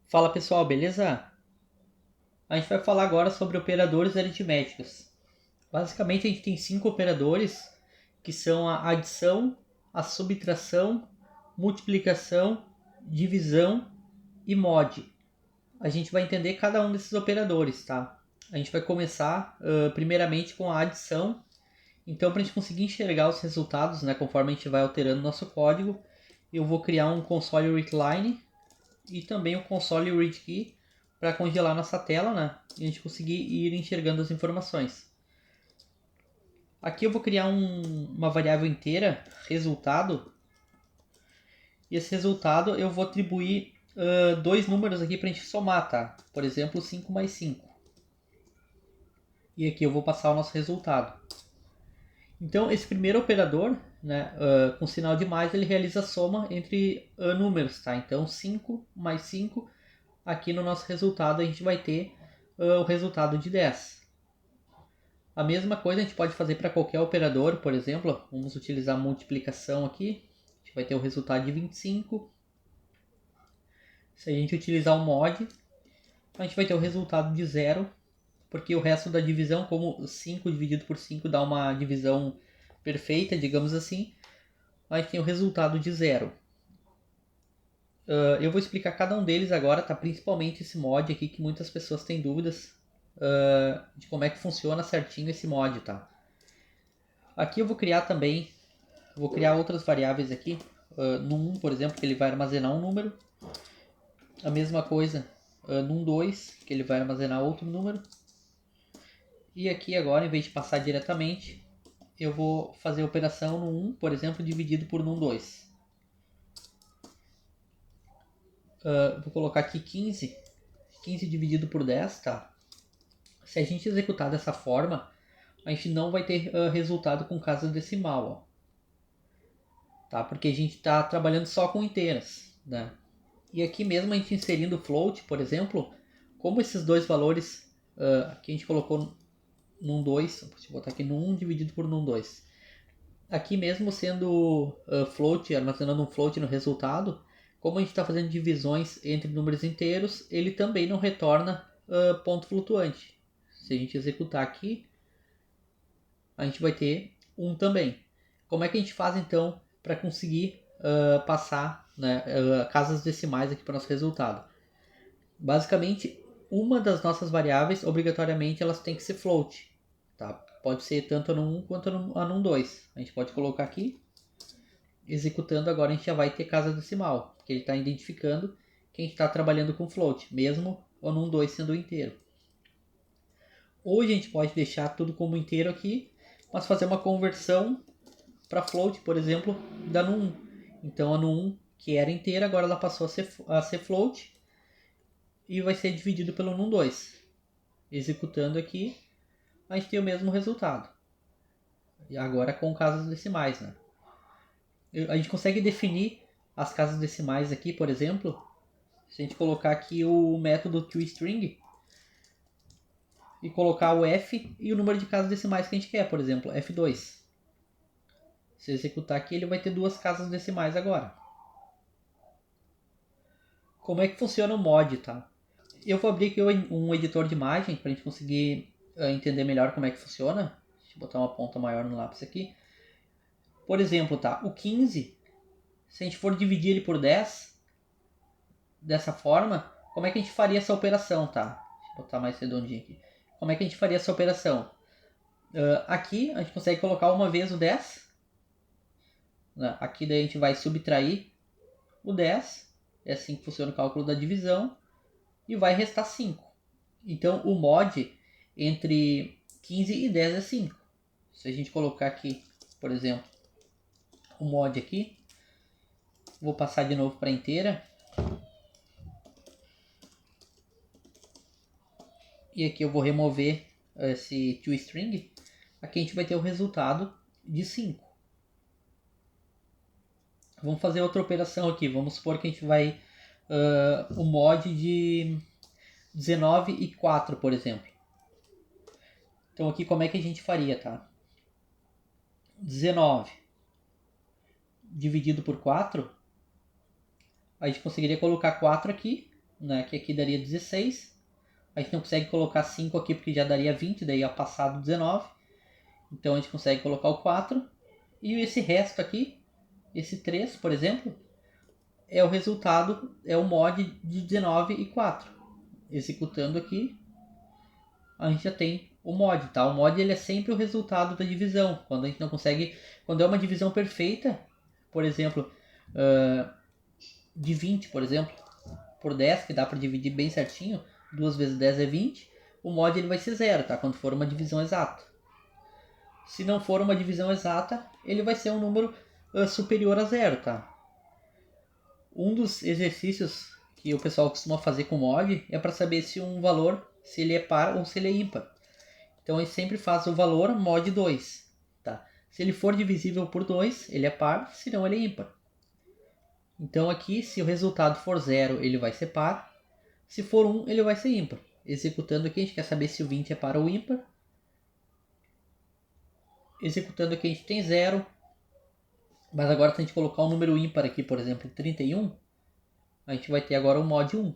Fala pessoal, beleza? A gente vai falar agora sobre operadores aritméticos. Basicamente a gente tem 5 operadores que são a adição, a subtração, multiplicação, divisão e mod. A gente vai entender cada um desses operadores, tá? A gente vai começar primeiramente com a adição. Então, para a gente conseguir enxergar os resultados, né, conforme a gente vai alterando nosso código, eu vou criar um console readline e também o console read key para congelar nossa tela, né? E a gente conseguir ir enxergando as informações. Aqui eu vou criar uma variável inteira, resultado, e esse resultado eu vou atribuir dois números aqui para a gente somar, tá? Por exemplo, 5 mais 5. E aqui eu vou passar o nosso resultado. Então, esse primeiro operador, né, com sinal de mais, ele realiza a soma entre números, tá? Então, 5 mais 5, aqui no nosso resultado a gente vai ter o resultado de 10. A mesma coisa a gente pode fazer para qualquer operador, por exemplo, vamos utilizar multiplicação aqui, a gente vai ter o resultado de 25. Se a gente utilizar o mod, a gente vai ter o resultado de 0, porque o resto da divisão, como 5 dividido por 5 dá uma divisão perfeita, digamos assim, a gente tem o resultado de 0. Eu vou explicar cada um deles agora, tá? Principalmente esse mod aqui, que muitas pessoas têm dúvidas de como é que funciona certinho esse mod, tá? Aqui eu vou criar também, vou criar outras variáveis aqui, no 1, por exemplo, que ele vai armazenar um número. A mesma coisa no 2, que ele vai armazenar outro número. E aqui agora, em vez de passar diretamente, eu vou fazer a operação no 1, por exemplo, dividido por num 2. Vou colocar aqui 15. 15 dividido por 10, tá? Se a gente executar dessa forma, a gente não vai ter resultado com casa decimal, ó, tá? Porque a gente está trabalhando só com inteiras, né? E aqui mesmo a gente inserindo float, por exemplo, como esses dois valores aqui a gente colocou num 2, deixa eu botar aqui num 1 dividido por num 2. Aqui mesmo sendo float, armazenando um float no resultado, como a gente está fazendo divisões entre números inteiros, ele também não retorna ponto flutuante. Se a gente executar aqui, a gente vai ter 1 também. Como é que a gente faz então para conseguir passar, né, casas decimais aqui para o nosso resultado? Basicamente, uma das nossas variáveis, obrigatoriamente, elas tem que ser float. Tá? Pode ser tanto no 1 quanto no 2. A gente pode colocar aqui. Executando agora, a gente já vai ter casa decimal, porque ele está identificando que a gente está trabalhando com float, mesmo o num 2 sendo inteiro. Ou a gente pode deixar tudo como inteiro aqui, mas fazer uma conversão para float, por exemplo, da num 1. Então a num 1, que era inteira, agora ela passou a ser float e vai ser dividido pelo num 2. Executando aqui, a gente tem o mesmo resultado. E agora com casas decimais, né? A gente consegue definir as casas decimais aqui, por exemplo, se a gente colocar aqui o método toString e colocar o f e o número de casas decimais que a gente quer, por exemplo, f2. Se executar aqui, ele vai ter duas casas decimais agora. Como é que funciona o mod, tá? Eu vou abrir aqui um editor de imagem para a gente conseguir entender melhor como é que funciona. Deixa eu botar uma ponta maior no lápis aqui. Por exemplo, tá? O 15, se a gente for dividir ele por 10, dessa forma, como é que a gente faria essa operação, tá? Deixa eu botar mais redondinho aqui. Como é que a gente faria essa operação? Aqui a gente consegue colocar uma vez o 10. Né? Aqui daí a gente vai subtrair o 10. É assim que funciona o cálculo da divisão. E vai restar 5. Então o mod entre 15 e 10 é 5. Se a gente colocar aqui, por exemplo, o mod aqui, vou passar de novo para inteira. E aqui eu vou remover esse toString. Aqui a gente vai ter o resultado de 5. Vamos fazer outra operação aqui. Vamos supor que a gente vai o mod de 19 e 4, por exemplo. Então aqui como é que a gente faria, tá? 19 dividido por 4, a gente conseguiria colocar 4 aqui né, que aqui daria 16. A gente não consegue colocar 5 aqui porque já daria 20, daí ia passar do 19. Então a gente consegue colocar o 4. E esse resto aqui, esse 3, por exemplo, é o resultado, é o mod de 19 e 4. Executando aqui, a gente já tem o mod, tá? O mod ele é sempre o resultado da divisão. Quando a gente não consegue, quando é uma divisão perfeita, por exemplo, de 20, por exemplo, por 10, que dá para dividir bem certinho, 2 vezes 10 é 20, o mod ele vai ser 0, tá? Quando for uma divisão exata. Se não for uma divisão exata, ele vai ser um número superior a 0, tá? Um dos exercícios que o pessoal costuma fazer com mod é para saber se um valor, se ele é par ou se ele é ímpar. Então ele sempre faz o valor mod 2, tá? Se ele for divisível por 2, ele é par, senão ele é ímpar. Então aqui, se o resultado for 0, ele vai ser par. Se for 1, ele vai ser ímpar. Executando aqui, a gente quer saber se o 20 é par ou ímpar. Executando aqui, a gente tem 0. Mas agora, se a gente colocar um número ímpar aqui, por exemplo, 31, a gente vai ter agora o mod 1.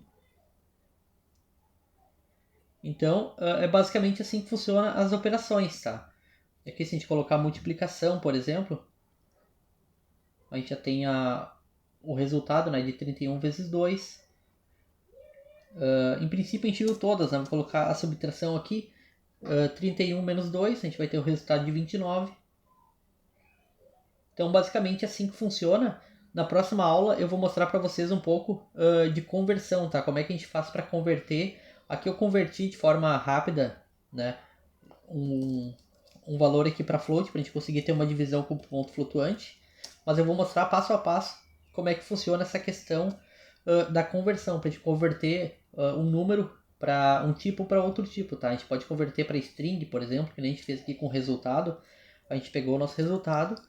Então, é basicamente assim que funcionam as operações, tá? Aqui, se a gente colocar multiplicação, por exemplo, a gente já tem o resultado, né, de 31 vezes 2. Em princípio, a gente viu todas, né? Vou colocar a subtração aqui. 31 menos 2, a gente vai ter o resultado de 29. Então, basicamente, assim que funciona. Na próxima aula, eu vou mostrar para vocês um pouco de conversão, tá? Como é que a gente faz para converter. Aqui eu converti de forma rápida, né? Um valor aqui para float, para a gente conseguir ter uma divisão com ponto flutuante. Mas eu vou mostrar passo a passo como é que funciona essa questão da conversão, para a gente converter um número para um tipo para outro tipo, tá? A gente pode converter para string, por exemplo, que nem a gente fez aqui com o resultado. A gente pegou o nosso resultado,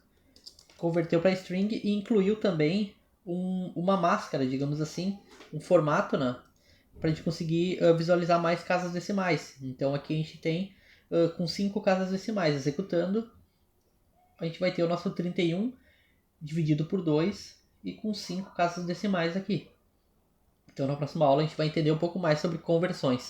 converteu para string e incluiu também uma máscara, digamos assim, um formato, né? Para a gente conseguir visualizar mais casas decimais. Então aqui a gente tem com 5 casas decimais. Executando, a gente vai ter o nosso 31 dividido por 2 e com 5 casas decimais aqui. Então na próxima aula a gente vai entender um pouco mais sobre conversões.